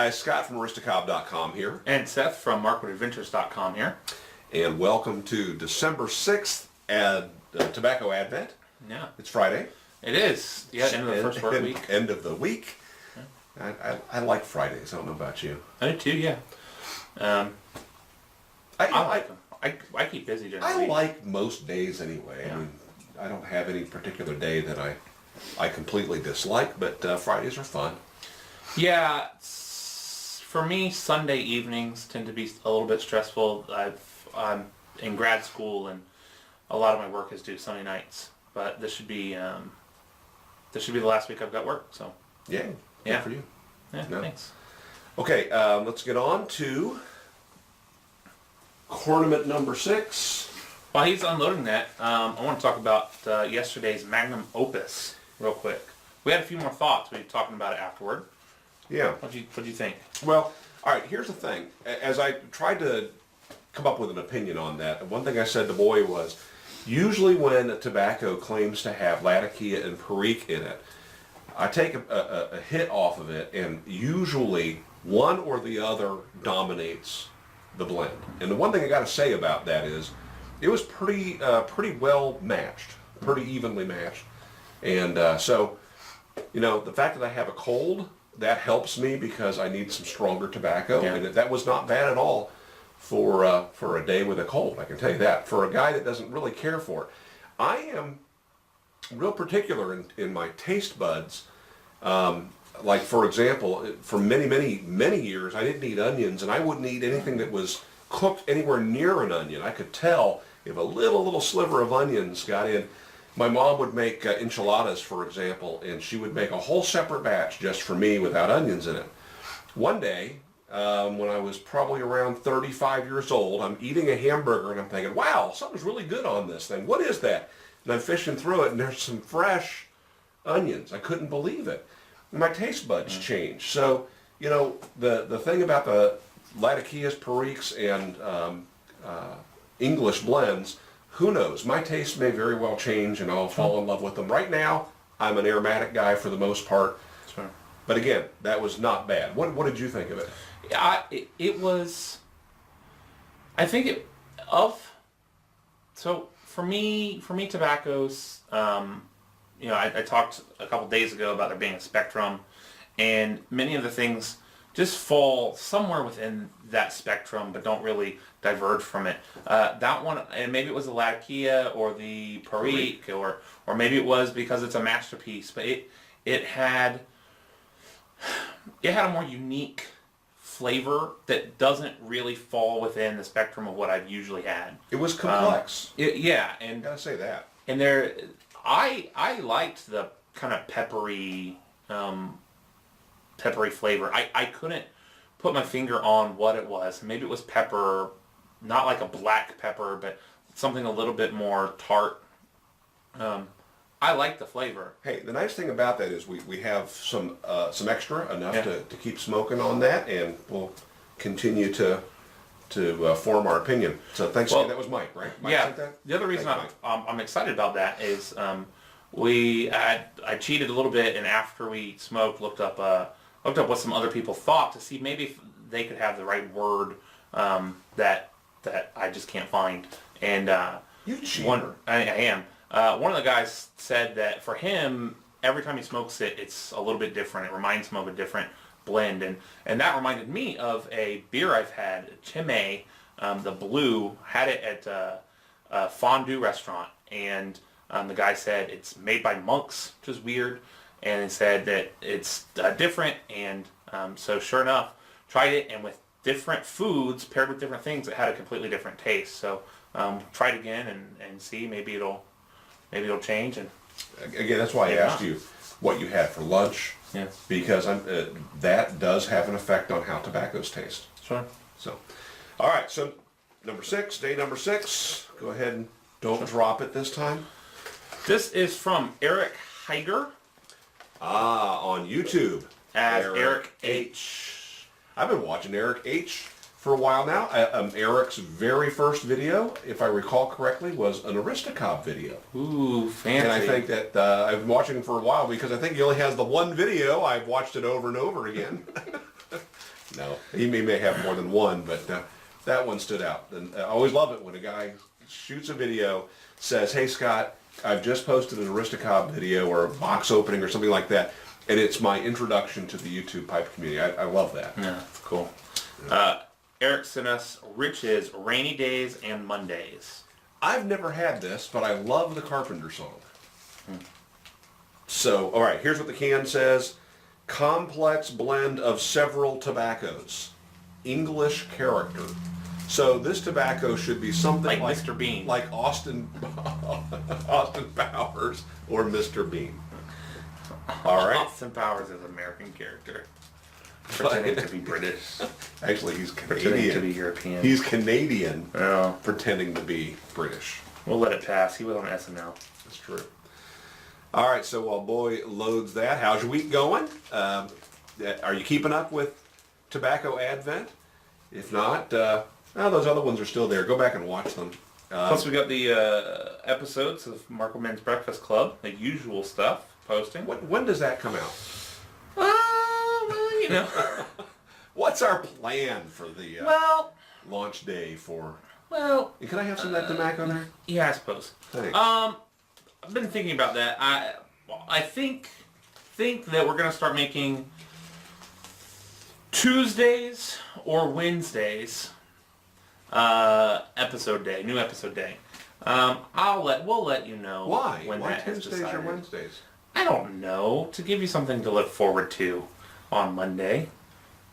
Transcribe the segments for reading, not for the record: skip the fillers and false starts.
guys, Scott from aristocob.com here. And Seth from markwoodadventures.com here. And welcome to December 6th Tobacco Advent. Yeah. It's Friday. It is. Yeah, end of the first work week. End of the week. Yeah. I like Fridays. I don't know about you. I do too, yeah. I like them. I keep busy during the week. I like most days anyway. Yeah. I mean, I don't have any particular day that I completely dislike, but Fridays are fun. Yeah, for me, Sunday evenings tend to be a little bit stressful. I'm in grad school, and a lot of my work is due Sunday nights. But this should be the last week I've got work. So Yeah. Yeah. Good for you. yeah, No. Thanks. Okay, let's get on to cornament number 6. While he's unloading that, I want to talk about yesterday's magnum opus real quick. We had a few more thoughts. We were talking about it afterward. Yeah. What'd you think? Well, all right, here's the thing. As I tried to come up with an opinion on that, one thing I said to Boy was, usually when a tobacco claims to have Latakia and Perique in it, I take a hit off of it, and usually one or the other dominates the blend. And the one thing I got to say about that is, it was pretty well matched, pretty evenly matched. And so, the fact that I have a cold, that helps me because I need some stronger tobacco. Yeah. And that was not bad at all for a day with a cold, I can tell you that. For a guy that doesn't really care for it. I am real particular in my taste buds. Like, for example, for many years, I didn't eat onions, and I wouldn't eat anything that was cooked anywhere near an onion. I could tell if a little sliver of onions got in. My mom would make enchiladas, for example, and she would make a whole separate batch just for me without onions in it. One day, when I was probably around 35 years old, I'm eating a hamburger and I'm thinking, wow, something's really good on this thing. What is that? And I'm fishing through it, and there's some fresh onions. I couldn't believe it. My taste buds changed. So, the thing about the Latakias, Periques, and English blends, who knows? My taste may very well change, and I'll fall in love with them. Right now, I'm an aromatic guy for the most part. Sure. But again, that was not bad. What did you think of it? Yeah, it was. I think it So for me, tobaccos. I talked a couple days ago about there being a spectrum, and many of the things just fall somewhere within that spectrum, but don't really diverge from it. That one, and maybe it was the Latakia or the Perique, or maybe it was because it's a masterpiece, but it had a more unique flavor that doesn't really fall within the spectrum of what I've usually had. It was complex. And Gotta say that. And I liked the kind of peppery flavor. I couldn't put my finger on what it was. Maybe it was pepper, not like a black pepper, but something a little bit more tart. I like the flavor. Hey, the nice thing about that is we have some extra, enough to keep smoking on that, and we'll continue to form our opinion. So thanks. That was Mike, right? Mike sent that? The other reason I'm excited about that is I cheated a little bit, and after we smoked, looked up what some other people thought to see maybe if they could have the right word that I just can't find. And You cheater. I am. One of the guys said that for him, every time he smokes it, it's a little bit different. It reminds him of a different blend, and that reminded me of a beer I've had, Chimay, the Blue. Had it at a fondue restaurant, and the guy said it's made by monks, which is weird, and he said that it's different, and so sure enough, tried it, and with different foods paired with different things, it had a completely different taste. So try it again and see, maybe it'll change. And again, that's why I asked you what you had for lunch. Yeah. Because that does have an effect on how tobaccos taste. Sure. So, all right. So, day number 6. Go ahead and don't drop it this time. This is from Eric Hieger. On YouTube. As Eric H. I've been watching Eric H for a while now. Eric's very first video, if I recall correctly, was an Aristocob video. Ooh, fancy. And I think that I've been watching him for a while because I think he only has the one video. I've watched it over and over again. No, he may have more than one, but that one stood out. And I always love it when a guy shoots a video, says, "Hey Scott, I've just posted an Aristocob video or a box opening or something like that, and it's my introduction to the YouTube pipe community." I love that. Yeah, that's cool. Eric sent us Rich's Rainy Days and Mondays. I've never had this, but I love the Carpenter song. So, all right, here's what the can says. Complex blend of several tobaccos. English character. So this tobacco should be something Like Mr. Bean. Like Austin Powers or Mr. Bean. All right. Austin Powers is an American character. Pretending to be British. Actually, he's Pretending Canadian. to be European. He's Canadian, Oh. pretending to be British. We'll let it pass. He was on SNL. That's true. All right, so while Boy loads that, how's your week going? Are you keeping up with Tobacco Advent? If not, those other ones are still there. Go back and watch them. Plus, we got the episodes of Markwood Men's Breakfast Club, the usual stuff, posting. When does that come out? Well, you know. What's our plan for the well, launch day for... well. Can I have some of that tobacco there? Yeah, I suppose. Thanks. I've been thinking about that. I think that we're gonna start making Tuesdays or Wednesdays episode day, new episode day. We'll let you know. Why? When Why that is Tuesdays or decided. Wednesdays? I don't know. To give you something to look forward to on Monday.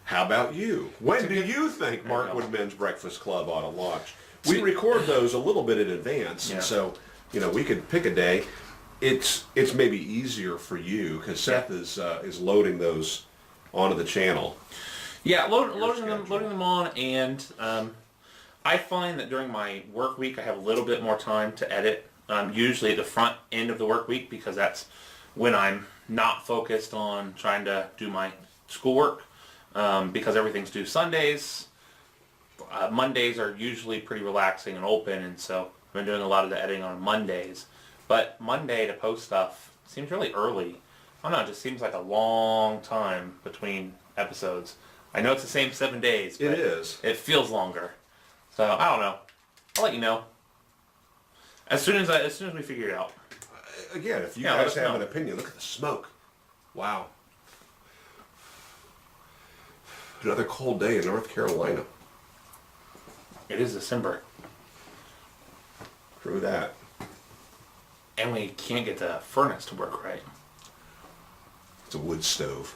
How about you? When do you think Markwood Men's Breakfast Club ought to launch? We record those a little bit in advance, and so we could pick a day. It's maybe easier for you because Seth is loading those onto the channel. Yeah, loading them on, and I find that during my work week I have a little bit more time to edit. Usually at the front end of the work week because that's when I'm not focused on trying to do my schoolwork because everything's due Sundays. Mondays are usually pretty relaxing and open, and so I've been doing a lot of the editing on Mondays. But Monday to post stuff seems really early. I don't know, it just seems like a long time between episodes. I know it's the same 7 days, but It is. it feels longer. So I don't know. I'll let you know. As soon as we figure it out. Again, if you Yeah, let guys us have know. an opinion, look at the smoke. Wow. Another cold day in North Carolina. It is December. True that. And we can't get the furnace to work right. It's a wood stove.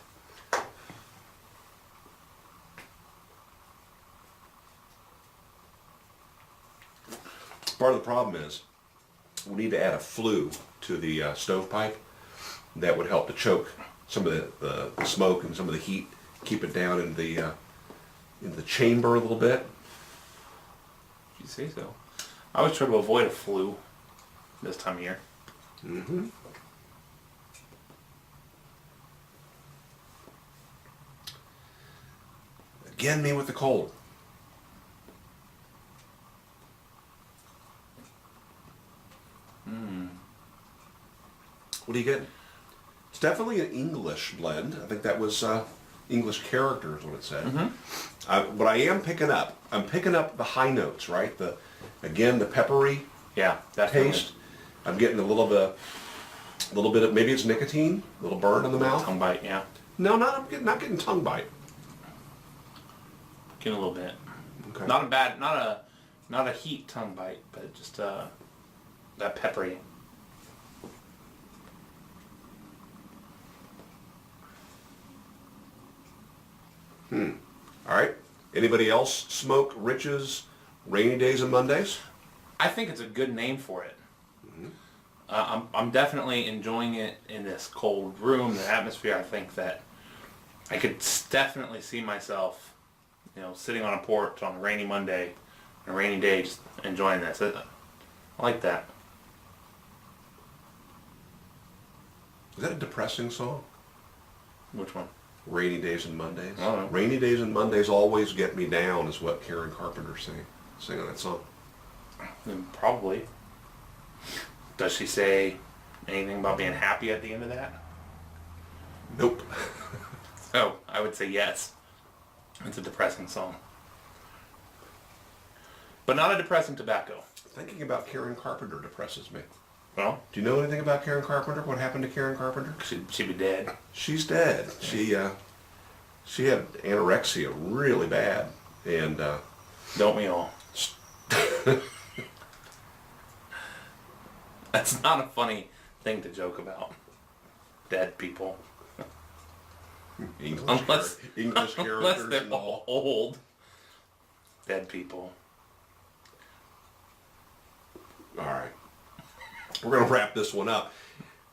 Part of the problem is we need to add a flue to the stovepipe that would help to choke some of the smoke and some of the heat, keep it down in the chamber a little bit. If you say so. I always try to avoid a flu this time of year. Mm-hmm. Again, me with the cold. What do you get? It's definitely an English blend. I think that was English character is what it said. But I am picking up. I'm picking up the high notes, right? The peppery Yeah, definitely. taste. I'm getting a little bit of maybe it's nicotine, a little burn in the mouth. Tongue bite, yeah. No, not getting tongue bite. Getting a little bit. Okay. Not a heat tongue bite, but just that peppery. All right. Anybody else smoke Rich's Rainy Days and Mondays? I think it's a good name for it. I'm definitely enjoying it in this cold room, the atmosphere. I think that I could definitely see myself, sitting on a porch on a rainy Monday, a rainy day, just enjoying this. I like that. Is that a depressing song? Which one? Rainy Days and Mondays. I don't know. Rainy Days and Mondays always get me down is what Karen Carpenter singing that song. Probably. Does she say anything about being happy at the end of that? Nope. Oh, I would say yes. It's a depressing song. But not a depressing tobacco. Thinking about Karen Carpenter depresses me. Well, Do you know anything about Karen Carpenter? What happened to Karen Carpenter? she'd be dead. She's dead. She had anorexia really bad, and Don't we all? That's not a funny thing to joke about. Dead people. English Unless characters they're and all. all old. Dead people. All right. We're going to wrap this one up.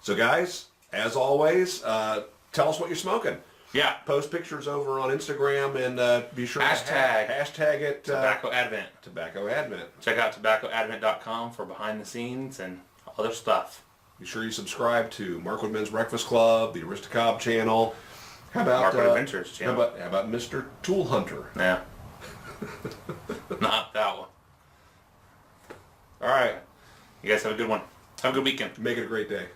So guys, as always, tell us what you're smoking. Yeah. Post pictures over on Instagram and be sure hashtag it Tobacco Advent. Tobacco Advent. Check out tobaccoadvent.com for behind the scenes and other stuff. Be sure you subscribe to Markwood Men's Breakfast Club, the Aristocob channel. How about Markwood Adventures channel. How about Mr. Tool Hunter? Yeah. Not that one. All right. You guys have a good one. Have a good weekend. Make it a great day.